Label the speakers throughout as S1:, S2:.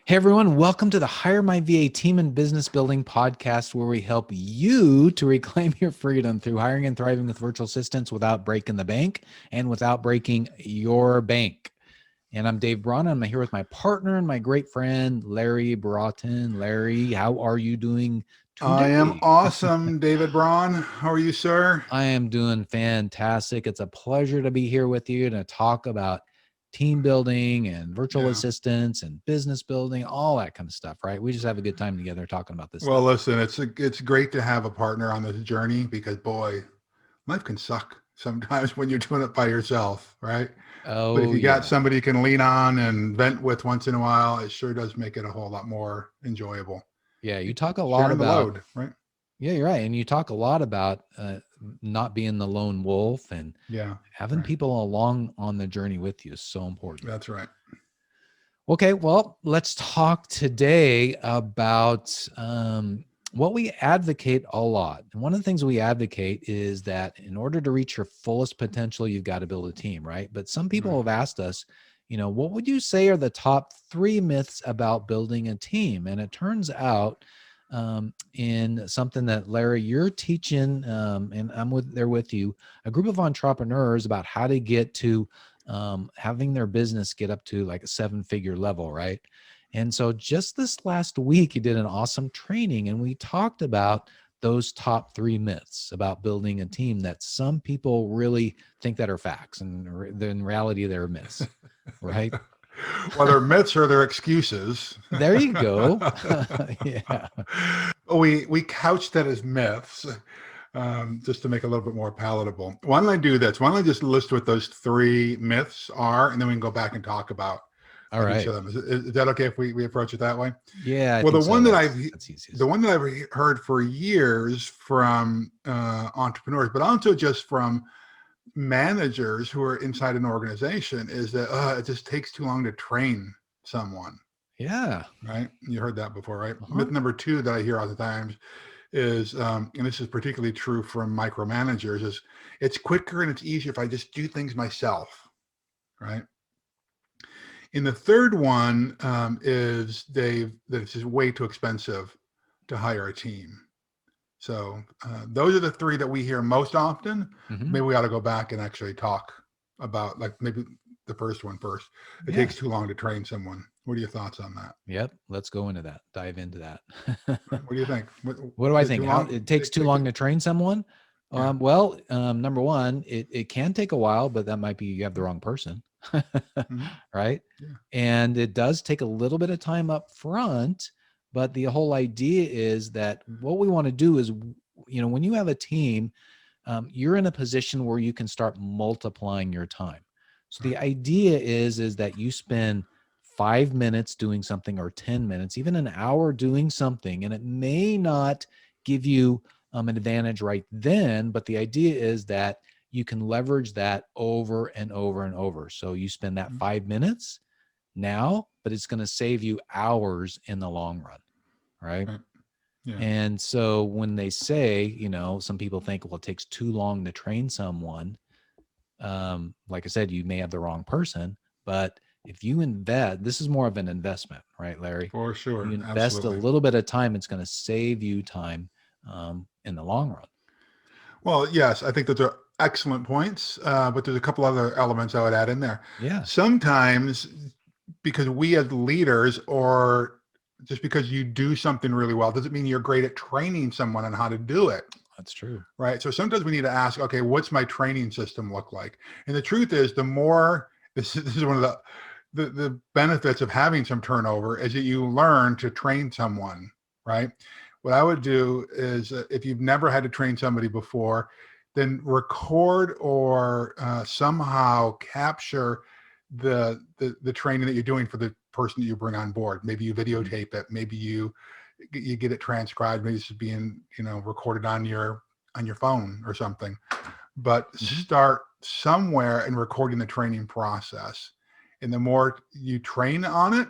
S1: Hey everyone, welcome to the Hire My VA Team and Business Building Podcast, where we help you to reclaim your freedom through hiring and thriving with virtual assistants without breaking the bank and without breaking your bank. And I'm Dave Braun. I'm here with my partner and my great friend, Larry Broughton. Larry, how are you doing
S2: I am
S1: today?
S2: awesome, David Braun. How are you, sir?
S1: I am doing fantastic. It's a pleasure to be here with you to talk about team building and virtual
S2: Yeah.
S1: assistants and business building, all that kind of stuff, right? We just have a good time together talking about this
S2: Well,
S1: stuff.
S2: listen, it's great to have a partner on this journey because boy, life can suck sometimes when you're doing it by yourself, right? But if
S1: Oh,
S2: you got
S1: yeah.
S2: somebody you can lean on and vent with once in a while, it sure does make it a whole lot more enjoyable.
S1: Yeah. You talk a lot
S2: Sharing the
S1: about,
S2: load, right?
S1: yeah, you're right. And you talk a lot about not being the lone wolf, and
S2: Yeah,
S1: having
S2: right.
S1: people along on the journey with you is so important.
S2: That's right.
S1: Okay, well, let's talk today about what we advocate a lot. And one of the things we advocate is that in order to reach your fullest potential, you've got to build a team, right? But some people
S2: Right.
S1: have asked us, what would you say are the top 3 myths about building a team? And it turns out, in something that Larry, you're teaching, and there with you, a group of entrepreneurs about how to get to having their business get up to like a 7-figure level, right? And so just this last week, you did an awesome training, and we talked about those top 3 myths about building a team that some people really think that are facts, and in reality, they're myths, right?
S2: Well, they're myths or they're excuses.
S1: There you go. Yeah.
S2: we couch that as myths, just to make it a little bit more palatable. Why don't I do this? Why don't I just list what those 3 myths are, and then we can go back and talk about
S1: All
S2: each
S1: right.
S2: of them. Is that okay if we approach it that way?
S1: Yeah, I
S2: Well,
S1: think so. That's
S2: the
S1: easiest.
S2: one that I've heard for years from entrepreneurs, but also just from managers who are inside an organization, is that it just takes too long to train someone.
S1: Yeah.
S2: Right? You heard that before, right?
S1: Uh-huh.
S2: Myth number 2 that I hear all the times is, and this is particularly true from micromanagers, is it's quicker and it's easier if I just do things myself, right? And the third one is that it's just way too expensive to hire a team. So those are the 3 that we hear most often.
S1: Hmm.
S2: Maybe we ought to go back and actually talk about, like, maybe the first one first. It
S1: Yeah.
S2: takes too long to train someone. What are your thoughts on that?
S1: Yep. Let's go into that. Dive into that.
S2: What do you think?
S1: What do I
S2: Is it
S1: think?
S2: too
S1: How
S2: long?
S1: it takes too long to train someone?
S2: Yeah.
S1: Number one, it can take a while, but that might be you have the wrong person,
S2: Mhm.
S1: right?
S2: Yeah.
S1: And it does take a little bit of time up front, but the whole idea is that what we want to do is, when you have a team, you're in a position where you can start multiplying your time. So the
S2: Right.
S1: idea is that you spend 5 minutes doing something, or 10 minutes, even an hour doing something, and it may not give you an advantage right then, but the idea is that you can leverage that over and over and over. So you spend that
S2: Mhm.
S1: 5 minutes now, but it's going to save you hours in the long run, right?
S2: Right. Yeah.
S1: And so when they say, some people think, well, it takes too long to train someone. Like I said, you may have the wrong person, but if you invest, this is more of an investment, right, Larry?
S2: For
S1: You
S2: sure.
S1: invest a
S2: Absolutely.
S1: little bit of time, it's going to save you time in the long run.
S2: Well, yes, I think those are excellent points, but there's a couple other elements I would add in there.
S1: Yeah,
S2: Sometimes, because we as leaders, or just because you do something really well, doesn't mean you're great at training someone on how to do it.
S1: that's true.
S2: Right. So sometimes we need to ask, okay, what's my training system look like? And the truth is, the more this is one of the benefits of having some turnover is that you learn to train someone. Right. What I would do is, if you've never had to train somebody before, then record or somehow capture the training that you're doing for the person that you bring on board. Maybe you
S1: Mhm.
S2: videotape it. Maybe you get it transcribed. Maybe it's being recorded on your phone or something. But
S1: Mhm.
S2: start somewhere in recording the training process. And the more you train on it,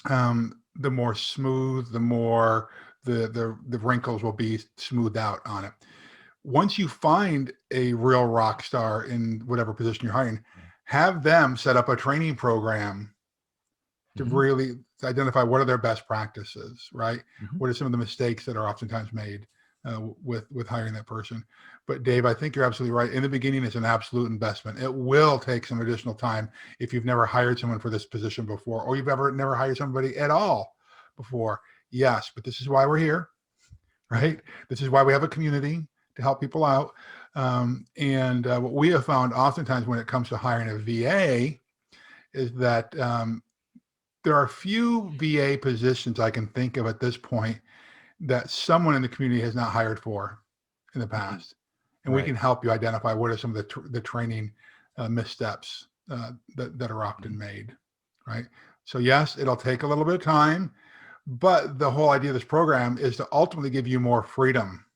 S2: the more smooth, the more the wrinkles will be smoothed out on it. Once you find a real rock star in whatever position you're hiring,
S1: Yeah.
S2: have them set up a training program to
S1: Mm-hmm.
S2: really identify what are their best practices, right?
S1: Mm-hmm.
S2: What are some of the mistakes that are oftentimes made with hiring that person? But Dave, I think you're absolutely right. In the beginning, it's an absolute investment. It will take some additional time if you've never hired someone for this position before, or you've never hired somebody at all before. Yes, but this is why we're here, right? This is why we have a community to help people out. And what we have found oftentimes when it comes to hiring a VA is that there are few VA positions I can think of at this point that someone in the community has not hired for in the
S1: Mm-hmm.
S2: past. And we
S1: Right.
S2: can help you identify what are some of the training missteps that are often
S1: Mm-hmm.
S2: made, right? So yes, it'll take a little bit of time, but the whole idea of this program is to ultimately give you more freedom.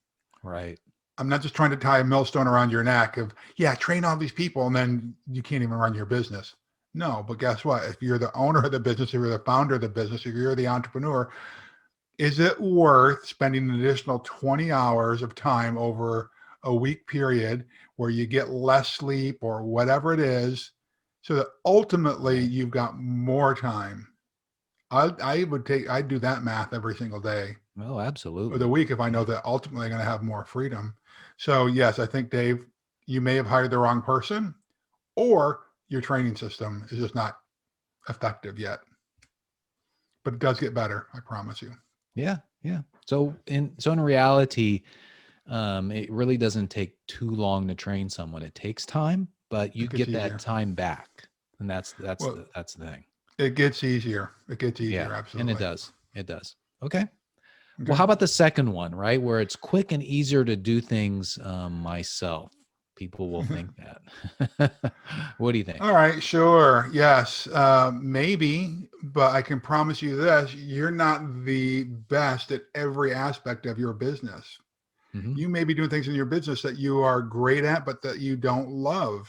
S1: Right.
S2: I'm not just trying to tie a millstone around your neck of, yeah, train all these people and then you can't even run your business. No, but guess what? If you're the owner of the business, if you're the founder of the business, if you're the entrepreneur, is it worth spending an additional 20 hours of time over a week period where you get less sleep or whatever it is, so that ultimately
S1: Right.
S2: you've got more time? I'd do that math every single day
S1: Oh,
S2: of the
S1: absolutely.
S2: week if I know
S1: Yeah.
S2: that ultimately I'm going to have more freedom. So yes, I think Dave, you may have hired the wrong person, or your training system is just not effective yet. But it does get better, I promise you.
S1: Yeah. Yeah. So in reality, it really doesn't take too long to train someone. It takes time, but you
S2: It gets
S1: get that
S2: easier.
S1: time back, and
S2: Well,
S1: that's the thing.
S2: it gets easier. It gets
S1: Yeah,
S2: easier.
S1: and it
S2: Absolutely.
S1: does. It does. Okay. Well,
S2: Okay.
S1: how about the second one, right? Where it's quick and easier to do things myself. People will think that. What do you think?
S2: All right. Sure. Yes. Maybe, but I can promise you this: you're not the best at every aspect of your business.
S1: Hmm.
S2: You may be doing things in your business that you are great at, but that you don't love.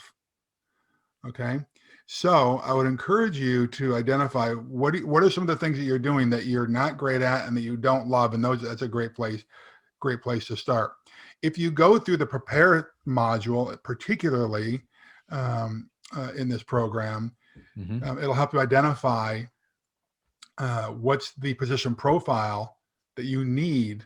S2: Okay. So I would encourage you to identify what are some of the things that you're doing that you're not great at and that you don't love, and that's a great place to start. If you go through the prepare module, particularly in this program,
S1: Hmm.
S2: it'll help you identify what's the position profile that you need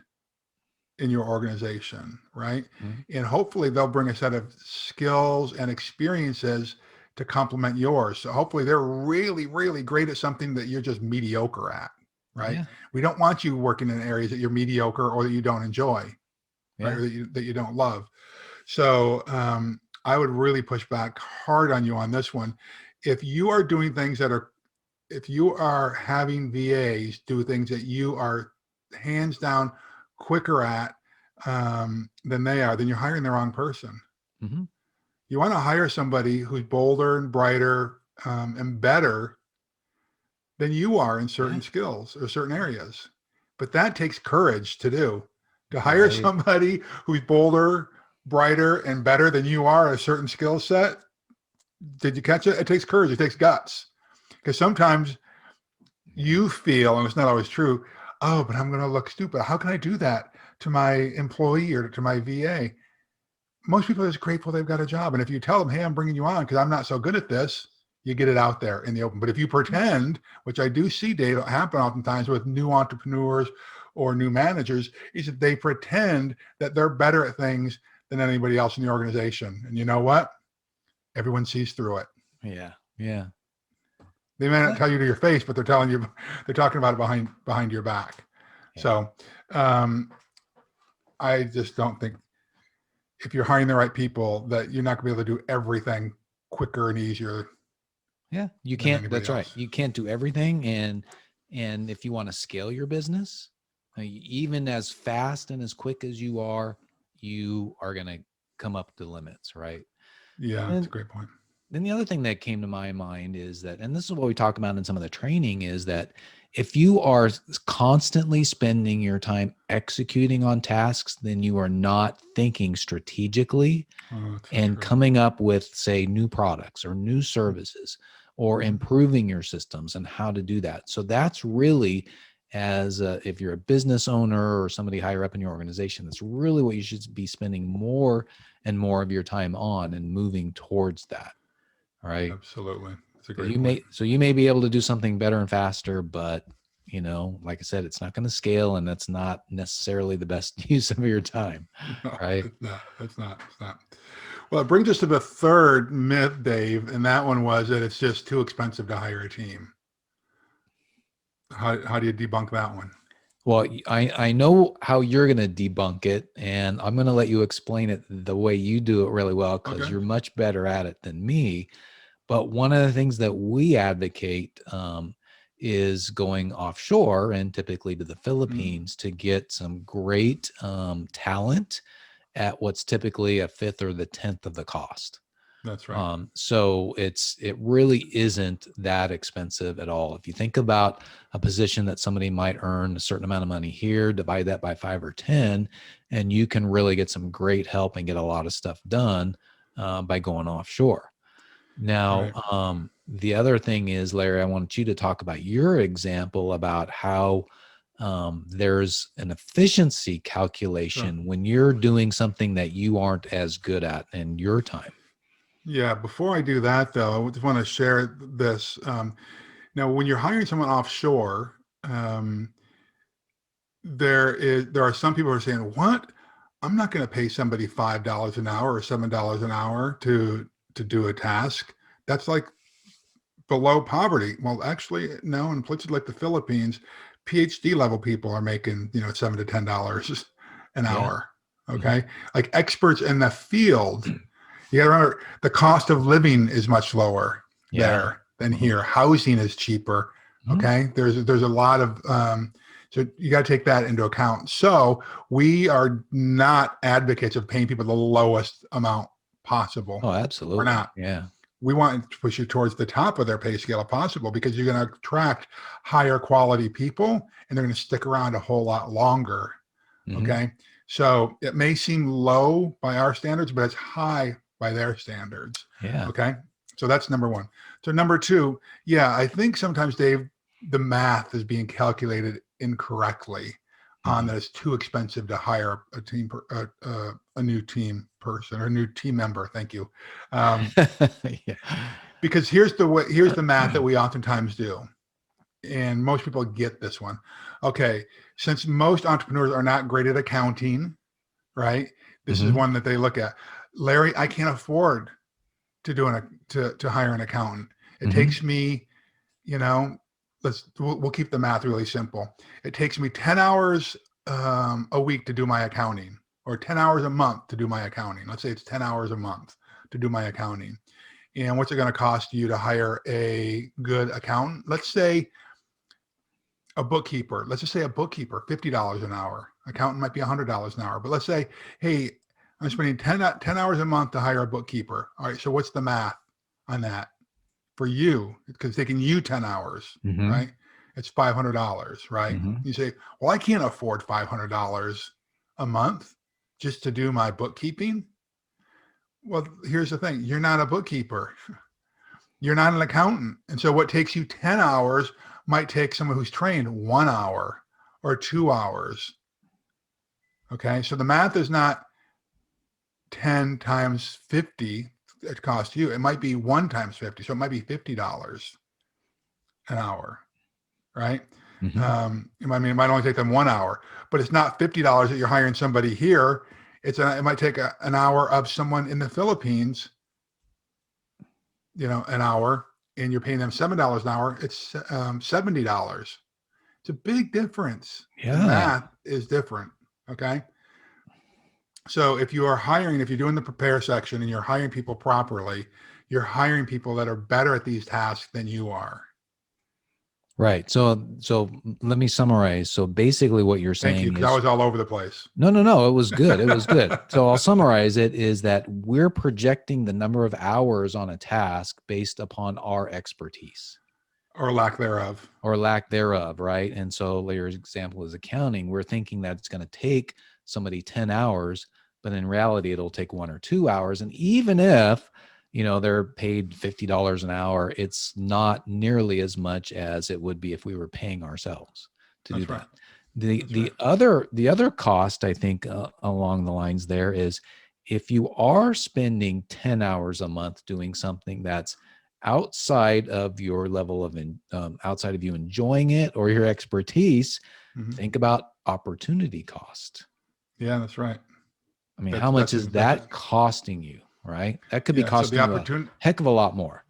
S2: in your organization, right?
S1: Hmm.
S2: And hopefully they'll bring a set of skills and experiences to complement yours. So hopefully they're really, really great at something that you're just mediocre at, right?
S1: Yeah.
S2: We don't want you working in areas that you're mediocre or that you don't enjoy, right?
S1: Yeah.
S2: Or that you don't love. So I would really push back hard on you on this one. If you are doing things if you are having VAs do things that you are hands down quicker at than they are, then you're hiring the wrong person.
S1: Hmm.
S2: You want to hire somebody who's bolder and brighter and better than you are in
S1: Yeah.
S2: certain skills or certain areas. But that takes courage to do. To hire
S1: Right.
S2: somebody who's bolder, brighter, and better than you are at a certain skill set. Did you catch it? It takes courage. It takes guts. Because sometimes
S1: Yeah.
S2: you feel, and it's not always true, oh, but I'm going to look stupid. How can I do that to my employee or to my VA? Most people are just grateful they've got a job. And if you tell them, hey, I'm bringing you on because I'm not so good at this, you get it out there in the open. But if you pretend, which I do see, Dave, happen oftentimes with new entrepreneurs or new managers, is that they pretend that they're better at things than anybody else in the organization. And you know what? Everyone sees through it.
S1: Yeah. Yeah.
S2: They may not
S1: Yeah.
S2: tell you to your face, but they're telling you, they're talking about it behind your back.
S1: Yeah.
S2: So um, I just don't think if you're hiring the right people that you're not going to be able to do everything quicker and easier
S1: Yeah. You
S2: than
S1: can't.
S2: anybody
S1: That's right.
S2: else.
S1: You can't do everything, and if you want to scale your business, even as fast and as quick as you are going to come up to limits, right?
S2: Yeah, it's a
S1: And
S2: great point.
S1: then the other thing that came to my mind is that, and this is what we talk about in some of the training, is that if you are constantly spending your time executing on tasks, then you are not thinking strategically
S2: Oh, it's so
S1: and
S2: true.
S1: coming up with, say, new products or new services or
S2: Mhm.
S1: improving your systems and how to do that. So that's really, if you're a business owner or somebody higher up in your organization, that's really what you should be spending more and more of your time on and moving towards that. All right.
S2: Absolutely. That's a
S1: So
S2: great point.
S1: you may be able to do something better and faster, but like I said, it's not going to scale, and that's not necessarily the best use of your time,
S2: No,
S1: right?
S2: it's not. It's not. It's not. Well, it brings us to the third myth, Dave, and that one was that it's just too expensive to hire a team. How do you debunk that one?
S1: Well, I know how you're going to debunk it, and I'm going to let you explain it the way you do it really well, because
S2: Okay.
S1: you're much better at it than me. But one of the things that we advocate is going offshore, and typically to the
S2: Mhm.
S1: Philippines, to get some great talent at what's typically a fifth or the 10th of the cost.
S2: That's right.
S1: So it really isn't that expensive at all. If you think about a position that somebody might earn a certain amount of money here, divide that by 5 or 10, and you can really get some great help and get a lot of stuff done by going offshore. Now,
S2: Right.
S1: the other thing is, Larry, I wanted you to talk about your example about how there's an efficiency
S2: Sure.
S1: calculation when you're doing something that you aren't as good at in your time.
S2: Yeah. Before I do that, though, I just want to share this. Now, when you're hiring someone offshore, there are some people who are saying, "What? I'm not going to pay somebody $5 an hour or $7 an hour to do a task. That's like below poverty." Well, actually, no. In places like the Philippines, PhD level people are making $7 to $10 an
S1: Yeah.
S2: hour.
S1: Mhm.
S2: Okay, like experts in the field. You got to remember the cost of living is much lower
S1: Yeah.
S2: there than
S1: Mhm.
S2: here. Housing is cheaper.
S1: Mhm.
S2: Okay, there's a lot of so you got to take that into account. So we are not advocates of paying people the lowest amount possible.
S1: Oh,
S2: We're
S1: absolutely.
S2: not.
S1: Yeah.
S2: We want to push you towards the top of their pay scale if possible, because you're going to attract higher quality people and they're going to stick around a whole lot longer.
S1: Mhm.
S2: Okay. So it may seem low by our standards, but it's high by their standards.
S1: Yeah.
S2: Okay. So that's number one. So number two, yeah, I think sometimes, Dave, the math is being calculated incorrectly on
S1: Mhm.
S2: that it's too expensive to hire a new team person or a new team member. Thank you. Um,
S1: Yeah.
S2: because here's the math that we oftentimes do, and most people get this one. Okay, since most entrepreneurs are not great at accounting, right? This is
S1: Mhm.
S2: one that they look at. Larry, I can't afford to hire an accountant. It
S1: Mhm.
S2: takes me, you know, we'll keep the math really simple. It takes me 10 hours a week to do my accounting, or 10 hours a month to do my accounting. Let's say it's 10 hours a month to do my accounting. And what's it going to cost you to hire a good accountant? Let's say a bookkeeper. Let's just say a bookkeeper, $50 an hour. Accountant might be $100 an hour. But let's say, hey, I'm spending 10 hours a month to hire a bookkeeper. All right, so what's the math on that for you? Because it's taking you 10 hours,
S1: Mhm.
S2: right? It's $500, right?
S1: Mhm.
S2: You say, well, I can't afford $500 a month just to do my bookkeeping. Well, here's the thing. You're not a bookkeeper. You're not an accountant. And so what takes you 10 hours might take someone who's trained 1 hour or 2 hours. Okay. So the math is not 10 times 50 it costs you. It might be 1 times 50. So it might be $50 an hour. Right.
S1: Mhm.
S2: I mean, it might only take them 1 hour, but it's not $50 that you're hiring somebody here. It might take an hour of someone in the Philippines, an hour, and you're paying them $7 an hour. It's $70. It's a big difference. The
S1: Yeah.
S2: math is different. Okay. So if you're doing the prepare section and you're hiring people properly, you're hiring people that are better at these tasks than you are.
S1: Right. So let me summarize. So basically what you're
S2: Thank you,
S1: saying
S2: because I
S1: is
S2: was all over the place.
S1: no, it was good. It was good. So I'll summarize it is that we're projecting the number of hours on a task based upon our expertise
S2: Or lack thereof.
S1: or lack thereof, right? And so Larry's example is accounting. We're thinking that it's going to take somebody 10 hours, but in reality, it'll take 1 or 2 hours. And even if, they're paid $50 an hour, it's not nearly as much as it would be if we were paying ourselves to do
S2: That's right.
S1: that. The
S2: That's
S1: the
S2: right.
S1: other the other cost, I think, along the lines there is if you are spending 10 hours a month doing something that's outside of your level of outside of you enjoying it or your expertise, think about opportunity cost.
S2: Yeah, that's right.
S1: I mean, how much is that costing you, right? That could be costing you a heck of a lot more.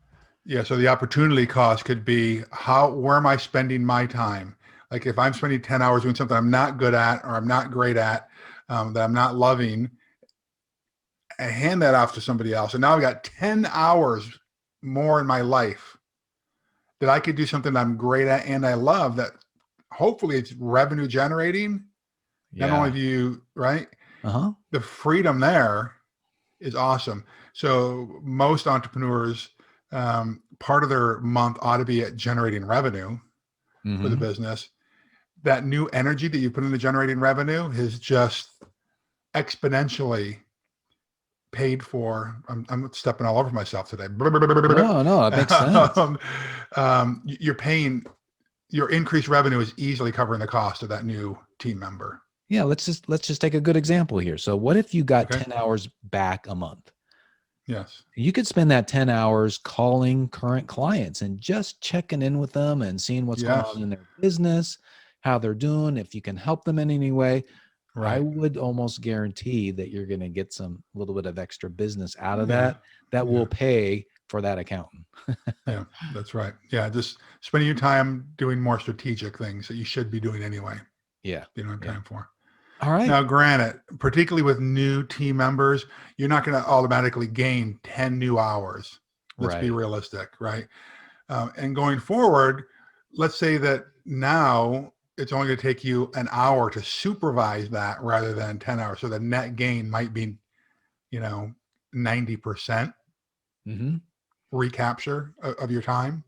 S2: Yeah. So the opportunity cost could be where am I spending my time? Like if I'm spending 10 hours doing something I'm not good at, or I'm not great at, that I'm not loving, I hand that off to somebody else. And now I've got 10 hours more in my life that I could do something I'm great at and I love, that hopefully it's revenue generating.
S1: Yeah.
S2: Not only do you, right? The freedom there is awesome. So most entrepreneurs, part of their month ought to be at generating revenue for the business. That new energy that you put into generating revenue is just exponentially paid for. I'm stepping all over myself today.
S1: No, it makes sense.
S2: You're paying, your increased revenue is easily covering the cost of that new team member.
S1: Yeah, let's just take a good example here. So what if you got 10 hours back a month?
S2: Yes.
S1: You could spend that 10 hours calling current clients and just checking in with them and seeing what's going on in their business, how they're doing, if you can help them in any way. Right. I would almost guarantee that you're going to get some little bit of extra business out of that will pay for that accountant.
S2: Yeah, that's right. Yeah, just spending your time doing more strategic things that you should be doing anyway.
S1: Yeah.
S2: You don't have time for.
S1: All right.
S2: Now, granted, particularly with new team members, you're not going to automatically gain 10 new hours. Let's be realistic, right? And going forward, let's say that now it's only going to take you an hour to supervise that rather than 10 hours. So the net gain might be, 90% recapture of your time.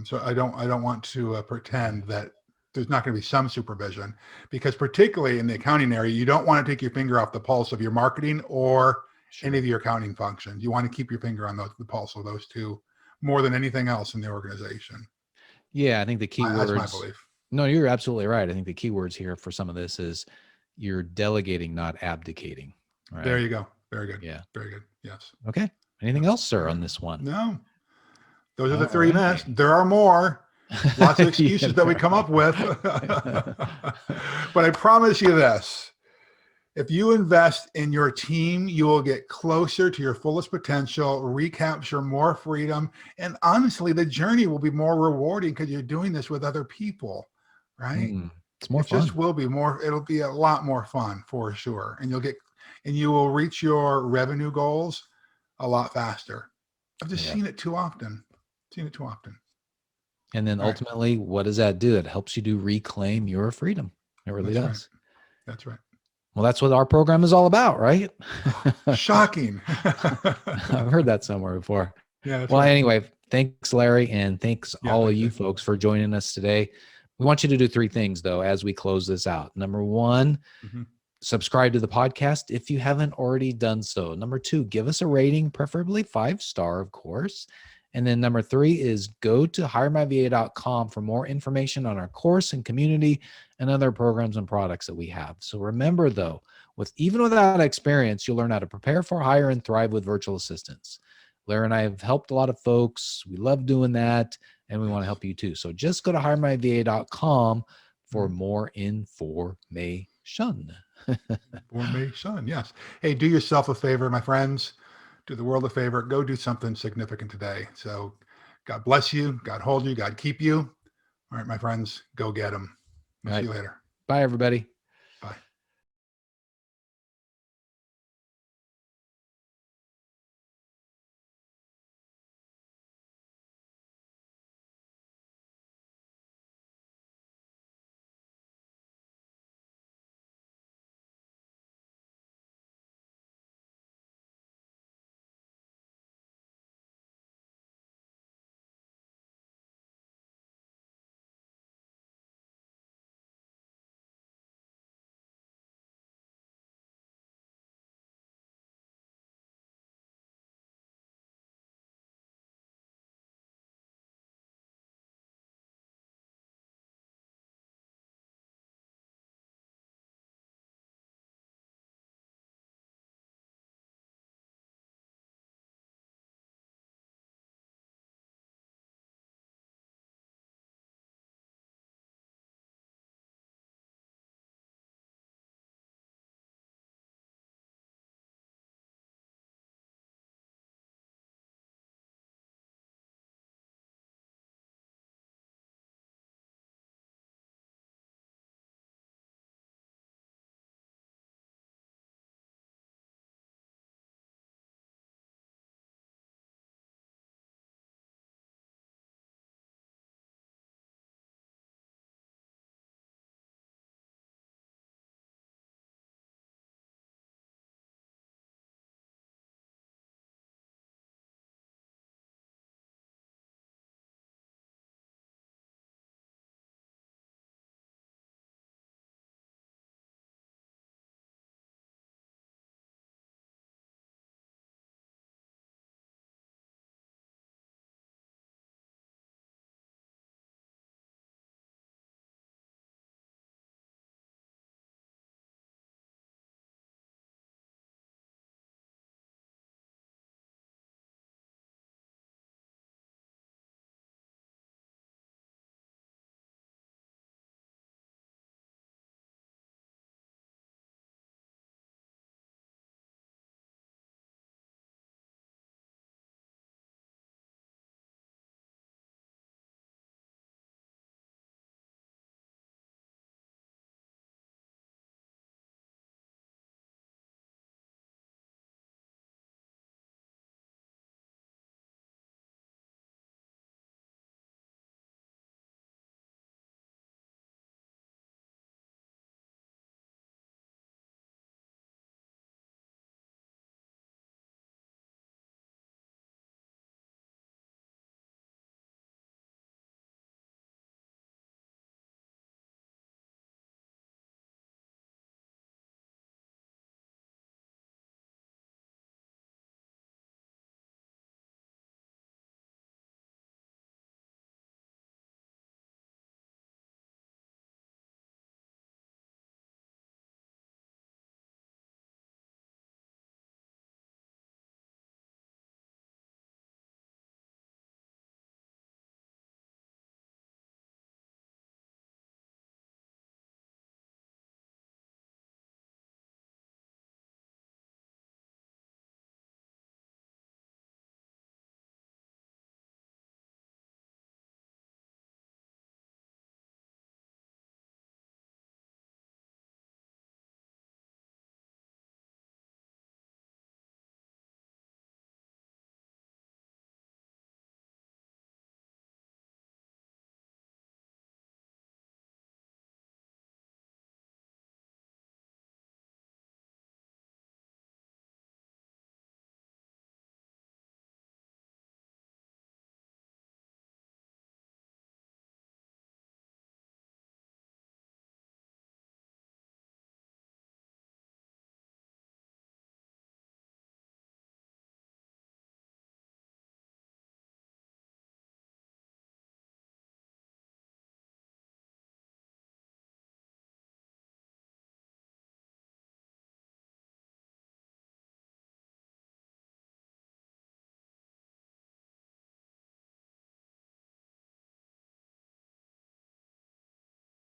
S2: So I don't want to pretend that there's not going to be some supervision, because particularly in the accounting area, you don't want to take your finger off the pulse of your marketing or any of your accounting functions. You want to keep your finger on the pulse of those two more than anything else in the organization.
S1: Yeah, I think the key words.
S2: That's my belief.
S1: No, you're absolutely right. I think the key words here for some of this is you're delegating, not abdicating. Right?
S2: There you go. Very good.
S1: Yeah.
S2: Very good. Yes.
S1: Okay. Anything else, sir, on this one?
S2: No. Those are the three myths. There are more. Lots of excuses that we come up with. But I promise you this. If you invest in your team, you will get closer to your fullest potential, recapture more freedom, and honestly, the journey will be more rewarding because you're doing this with other people, right?
S1: It's more fun.
S2: Just will be more. It'll be a lot more fun for sure, and you will reach your revenue goals a lot faster. I've just seen it too often.
S1: And then ultimately, what does that do? It helps you to reclaim your freedom. It really does.
S2: Right. That's right.
S1: Well, that's what our program is all about, right?
S2: Shocking.
S1: I've heard that somewhere before.
S2: Yeah.
S1: Well, anyway, thanks, Larry. And thanks all of you folks for joining us today. We want you to do three things, though, as we close this out. Number one, subscribe to the podcast if you haven't already done so. Number two, give us a rating, preferably 5-star, of course. And then number three is go to HireMyVA.com for more information on our course and community and other programs and products that we have. So remember, though, even without experience, you'll learn how to prepare for, hire, and thrive with virtual assistants. Larry and I have helped a lot of folks. We love doing that, and we want to help you too. So just go to HireMyVA.com for more information.
S2: Information, yes. Hey, do yourself a favor, my friends. Do the world a favor. Go do something significant today. So God bless you. God hold you. God keep you. All right, my friends, go get them. See you later.
S1: Bye, everybody.